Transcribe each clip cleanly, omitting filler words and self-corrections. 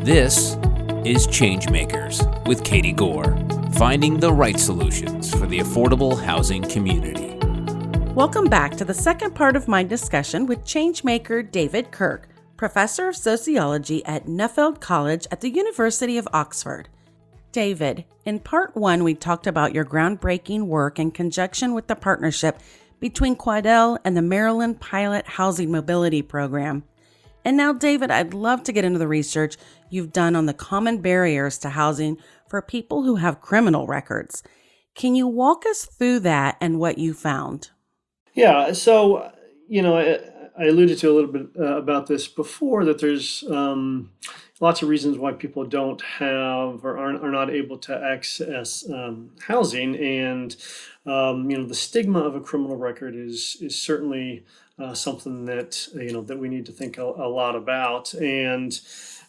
This is ChangeMakers with Katie Gore, finding the right solutions for the affordable housing community. Welcome back to the second part of my discussion with ChangeMaker David Kirk, Professor of Sociology at Nuffield College at the University of Oxford. David, in part one, we talked about your groundbreaking work in conjunction with the partnership between Quaddell and the Maryland Pilot Housing Mobility Program. And now, David, I'd love to get into the research you've done on the common barriers to housing for people who have criminal records. Can you walk us through that and what you found? Yeah, so, I alluded to a little bit about this before, that there's lots of reasons why people don't have or are not able to access housing. And, the stigma of a criminal record is certainly something that, that we need to think a lot about. And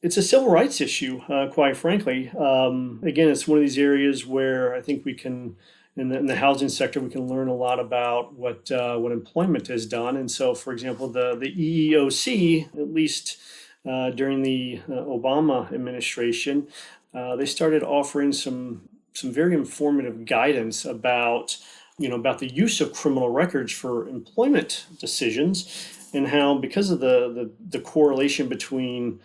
it's a civil rights issue, quite frankly. Again, it's one of these areas where I think we can, in the housing sector, we can learn a lot about what employment has done. And so, for example, the EEOC, at least during the Obama administration, they started offering some very informative guidance about the use of criminal records for employment decisions, and how, because of the correlation between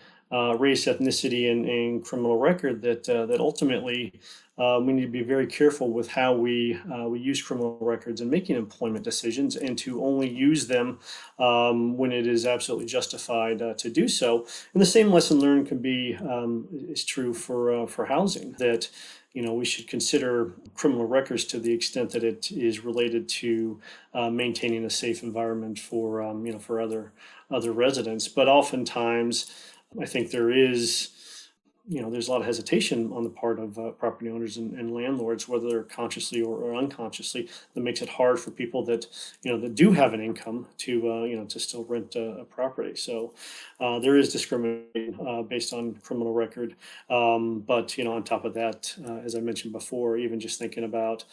race, ethnicity, and criminal record, that ultimately we need to be very careful with how we use criminal records in making employment decisions, and to only use them when it is absolutely justified to do so. And the same lesson learned is true for housing, that we should consider criminal records to the extent that it is related to maintaining a safe environment for other residents. But oftentimes, I think there's a lot of hesitation on the part of property owners and landlords, whether consciously or unconsciously, that makes it hard for people that do have an income to still rent a property. So there is discrimination based on criminal record. But on top of that, as I mentioned before, even just thinking about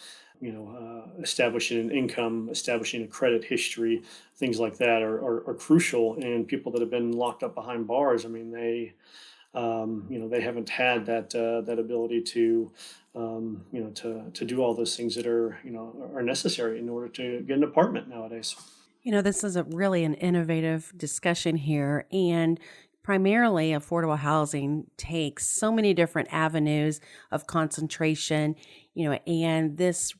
establishing an income, establishing a credit history, things like that are crucial. And people that have been locked up behind bars, I mean, they haven't had that ability to do all those things that are necessary in order to get an apartment nowadays. This is really an innovative discussion here, and primarily affordable housing takes so many different avenues of concentration, and this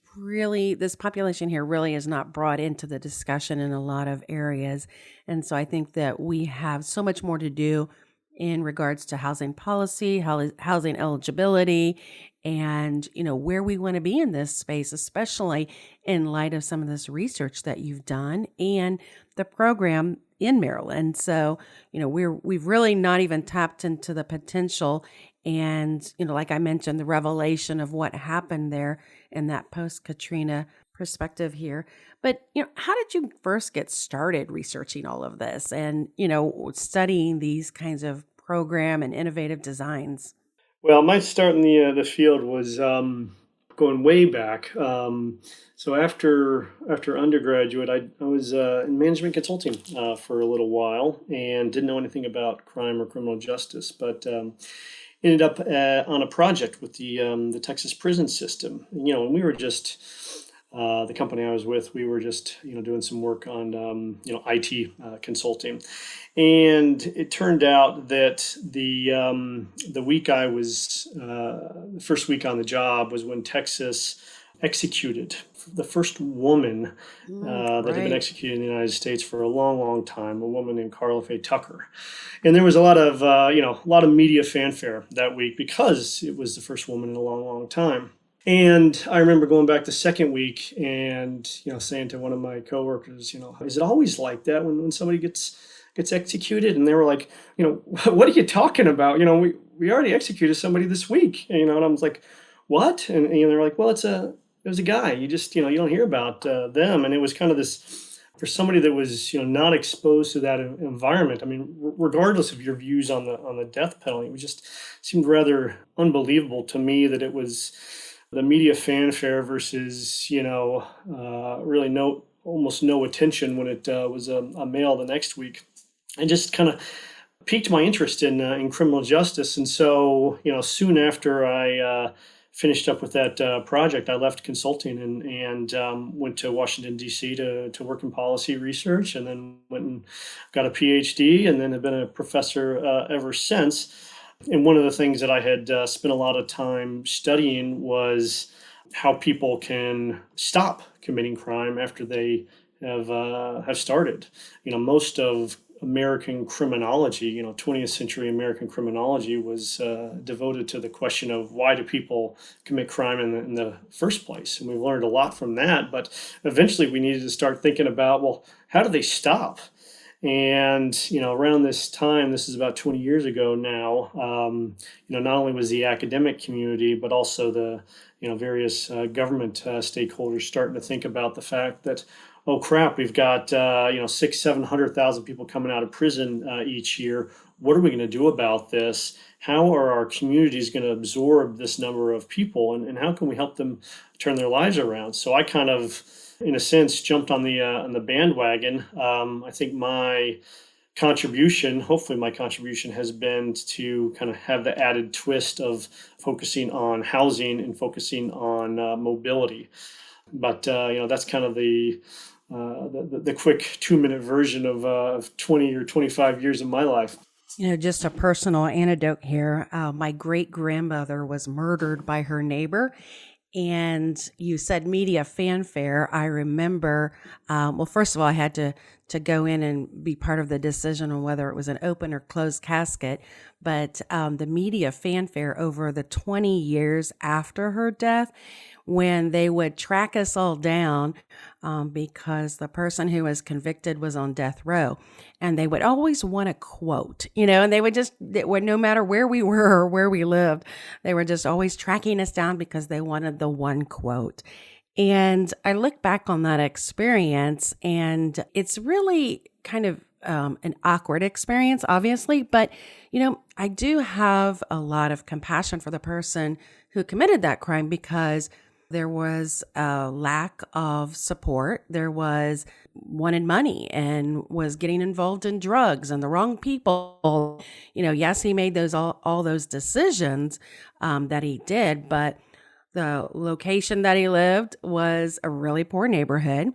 population here really is not brought into the discussion in a lot of areas. And so I think that we have so much more to do in regards to housing policy, housing eligibility, and where we want to be in this space, especially in light of some of this research that you've done and the program in Maryland. So we've really not even tapped into the potential, and like I mentioned, the revelation of what happened there in that post-Katrina perspective here. But how did you first get started researching all of this and studying these kinds of program and innovative designs? Well, my start in the field was going way back. So after undergraduate, I was in management consulting for a little while, and didn't know anything about crime or criminal justice, but ended up on a project with the Texas prison system. And we were just the company I was with, we were just doing some work on IT consulting. And it turned out that the week I was the first week on the job was when Texas executed the first woman that had been executed in the United States for a long, long time, a woman named Carla Faye Tucker. And there was a lot of media fanfare that week because it was the first woman in a long, long time. And I remember going back the second week and saying to one of my coworkers, is it always like that when somebody gets executed? And they were like, what are you talking about? We already executed somebody this week. And I was like, what? And they're like, well, it was a guy. You just you don't hear about them. And it was kind of this, for somebody that was not exposed to that environment. I mean, regardless of your views on the death penalty, it just seemed rather unbelievable to me that it was the media fanfare versus really almost no attention when it was a male the next week. And just kind of piqued my interest in criminal justice. And so, soon after I finished up with that project, I left consulting and went to Washington, D.C. to work in policy research, and then went and got a PhD, and then have been a professor ever since. And one of the things that I had spent a lot of time studying was how people can stop committing crime after they have started. Most of American criminology, 20th century American criminology was devoted to the question of why do people commit crime in the first place? And we've learned a lot from that, but eventually we needed to start thinking about, well, how do they stop? And, around this time, this is about 20 years ago now, not only was the academic community, but also the, various government stakeholders starting to think about the fact that, oh crap, we've got, 700,000 people coming out of prison each year. What are we going to do about this? How are our communities going to absorb this number of people, and how can we help them turn their lives around? So I kind of, in a sense, jumped on the bandwagon. I think hopefully my contribution has been to kind of have the added twist of focusing on housing and focusing on mobility. But that's kind of the quick 2-minute version of 20 or 25 years of my life. Just a personal anecdote here. My great grandmother was murdered by her neighbor. And you said media fanfare. I remember, first of all, I had to go in and be part of the decision on whether it was an open or closed casket. But the media fanfare over the 20 years after her death, when they would track us all down because the person who was convicted was on death row. And they would always want a quote, and they would no matter where we were or where we lived, they were just always tracking us down because they wanted the one quote. And I look back on that experience, and it's really kind of an awkward experience, obviously, but I do have a lot of compassion for the person who committed that crime, because there was a lack of support. There was wanted money and was getting involved in drugs and the wrong people. Yes, he made all those decisions that he did, but the location that he lived was a really poor neighborhood,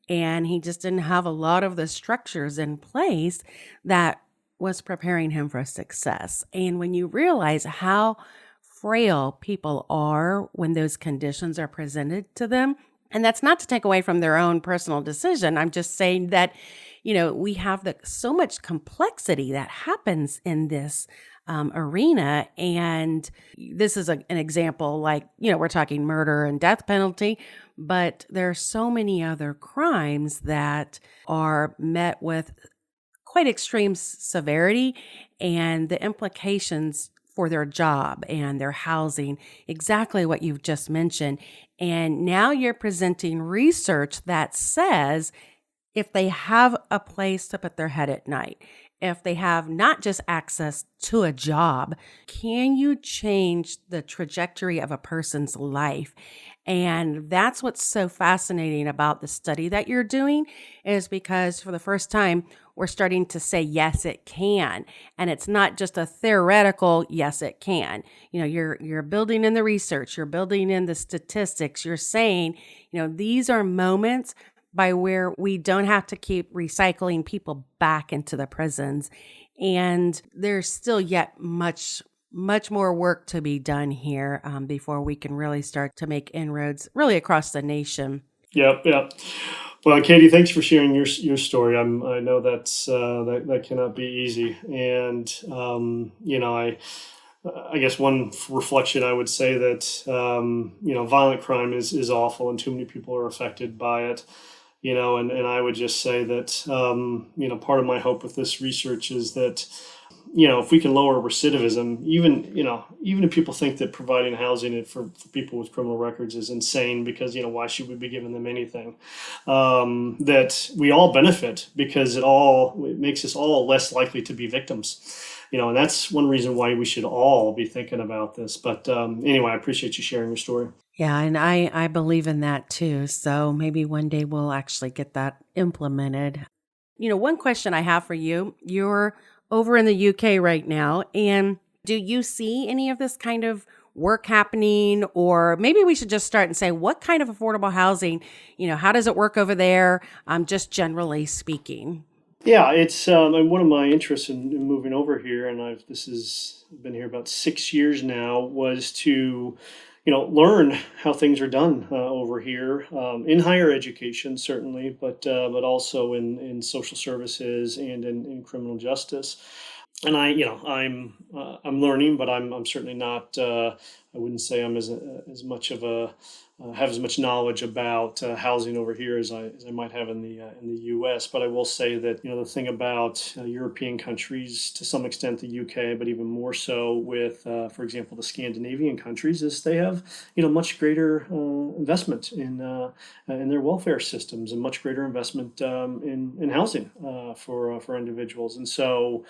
and he just didn't have a lot of the structures in place that was preparing him for success. And when you realize how frail people are when those conditions are presented to them, and that's not to take away from their own personal decision. I'm just saying that, we have so much complexity that happens in this arena. And this is an example, like, we're talking murder and death penalty, but there are so many other crimes that are met with quite extreme severity, and the implications for their job and their housing, exactly what you've just mentioned. And now you're presenting research that says if they have a place to put their head at night, if they have not just access to a job, can you change the trajectory of a person's life? And that's what's so fascinating about the study that you're doing, is because for the first time, we're starting to say, yes, it can. And it's not just a theoretical, yes, it can. You're building in the research, you're building in the statistics, you're saying, these are moments by where we don't have to keep recycling people back into the prisons. And there's still yet much more work to be done here before we can really start to make inroads really across the nation. Yep. Well, Katie, thanks for sharing your story. I know that cannot be easy, and I guess one reflection I would say that violent crime is awful, and too many people are affected by it. And I would just say that part of my hope with this research is that if we can lower recidivism, even if people think that providing housing for people with criminal records is insane, because why should we be giving them anything? That we all benefit, because it makes us all less likely to be victims. And that's one reason why we should all be thinking about this. But anyway, I appreciate you sharing your story. Yeah, and I believe in that too. So maybe one day we'll actually get that implemented. One question I have for you, you're over in the UK right now. And do you see any of this kind of work happening? Or maybe we should just start and say, what kind of affordable housing, how does it work over there? Just generally speaking. Yeah, it's and one of my interests in moving over here, and I've been here about 6 years now, was to, learn how things are done over here in higher education, certainly, but also in social services and in criminal justice. And I'm learning, but I'm certainly not. I wouldn't say I'm as much of a have as much knowledge about housing over here as I might have in the U.S. But I will say that the thing about European countries, to some extent the U.K., but even more so with, for example, the Scandinavian countries, is they have much greater investment in their welfare systems and much greater investment in housing for individuals. And so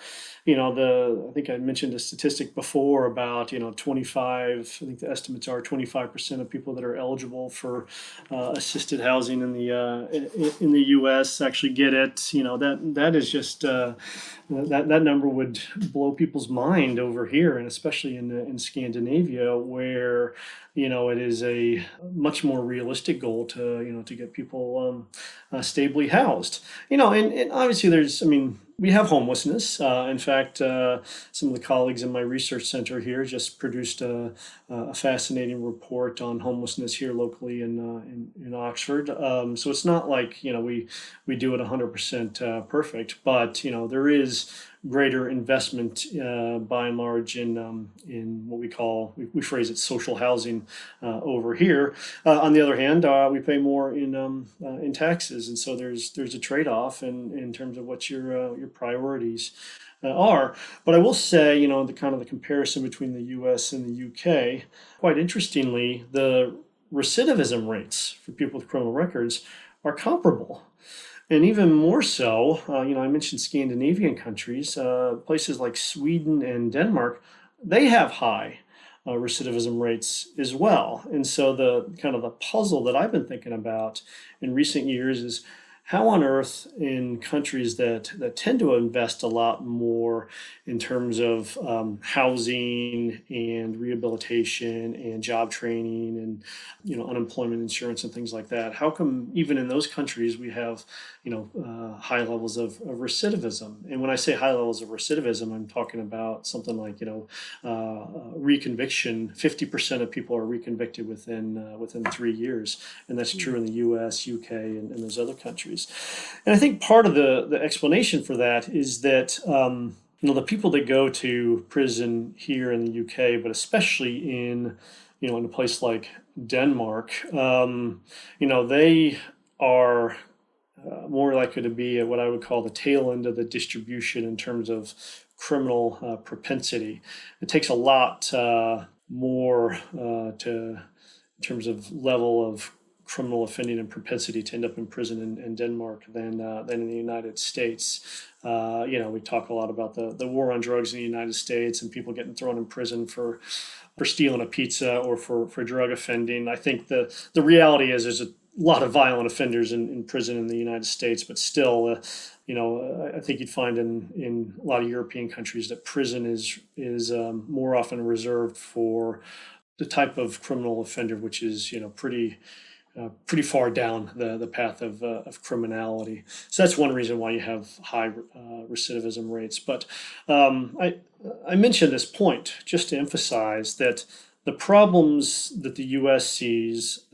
I think I mentioned a statistic before about 25. I think the estimates are 25% of people that are eligible for assisted housing in the U.S. actually get it. That is just that number would blow people's mind over here, and especially in Scandinavia, where it is a much more realistic goal to get people stably housed. And obviously we have homelessness. In fact, some of the colleagues in my research center here just produced a fascinating report on homelessness here locally in Oxford. So it's not like we do it 100% perfect, but there is greater investment by and large in what we phrase it social housing over here. On the other hand, we pay more in taxes, and so there's a trade-off in terms of what your priorities are. But I will say, the comparison between the U.S. and the U.K. Quite interestingly, the recidivism rates for people with criminal records are comparable. And even more so, I mentioned Scandinavian countries, places like Sweden and Denmark, they have high recidivism rates as well. And so the puzzle that I've been thinking about in recent years is how on earth in countries that tend to invest a lot more in terms of housing and rehabilitation and job training and unemployment insurance and things like that, how come even in those countries we have high levels of recidivism? And when I say high levels of recidivism, I'm talking about something like reconviction. 50% of people are reconvicted within 3 years, and that's true in the U.S., UK, and those other countries. And I think part of the explanation for that is that the people that go to prison here in the UK, but especially in a place like Denmark, they are more likely to be at what I would call the tail end of the distribution in terms of criminal propensity. It takes a lot more in terms of level of criminal offending and propensity to end up in prison in Denmark than in the United States. We talk a lot about the war on drugs in the United States and people getting thrown in prison for stealing a pizza or for drug offending. I think the reality is there's a lot of violent offenders in prison in the United States, but still, I think you'd find in a lot of European countries that prison is more often reserved for the type of criminal offender which is pretty far down the path of criminality. So that's one reason why you have high recidivism rates. But I mentioned this point just to emphasize that the problems that the U.S. is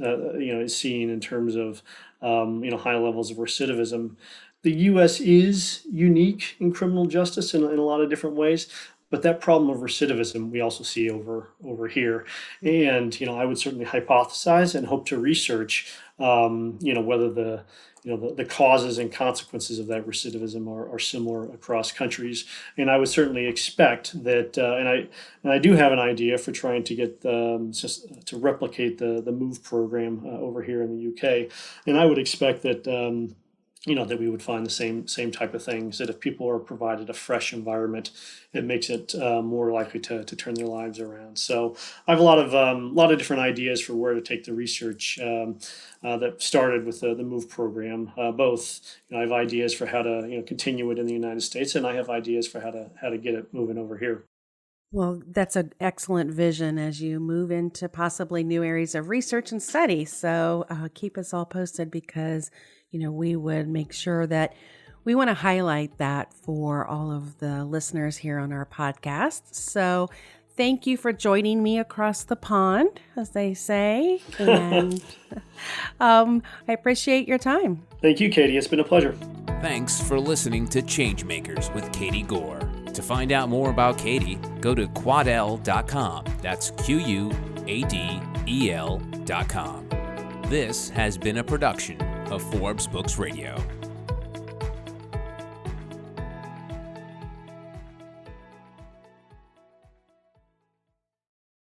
seeing in terms of high levels of recidivism. The U.S. is unique in criminal justice in a lot of different ways. But that problem of recidivism we also see over here, and I would certainly hypothesize and hope to research, whether the causes and consequences of that recidivism are similar across countries. And I would certainly expect that, and I do have an idea for trying to get just to replicate the MOVE program over here in the UK, and I would expect that. that we would find the same type of things, that if people are provided a fresh environment, it makes it more likely to turn their lives around. So I have a lot of different ideas for where to take the research that started with the MOVE program. Both, I have ideas for how to continue it in the United States, and I have ideas for how to get it moving over here. Well, that's an excellent vision as you move into possibly new areas of research and study. So keep us all posted, because, we would make sure that we want to highlight that for all of the listeners here on our podcast. So thank you for joining me across the pond, as they say. And I appreciate your time. Thank you, Katie. It's been a pleasure. Thanks for listening to Changemakers with Katie Gore. To find out more about Katie, go to quadel.com. That's QUADEL.com. This has been a production of Forbes Books Radio.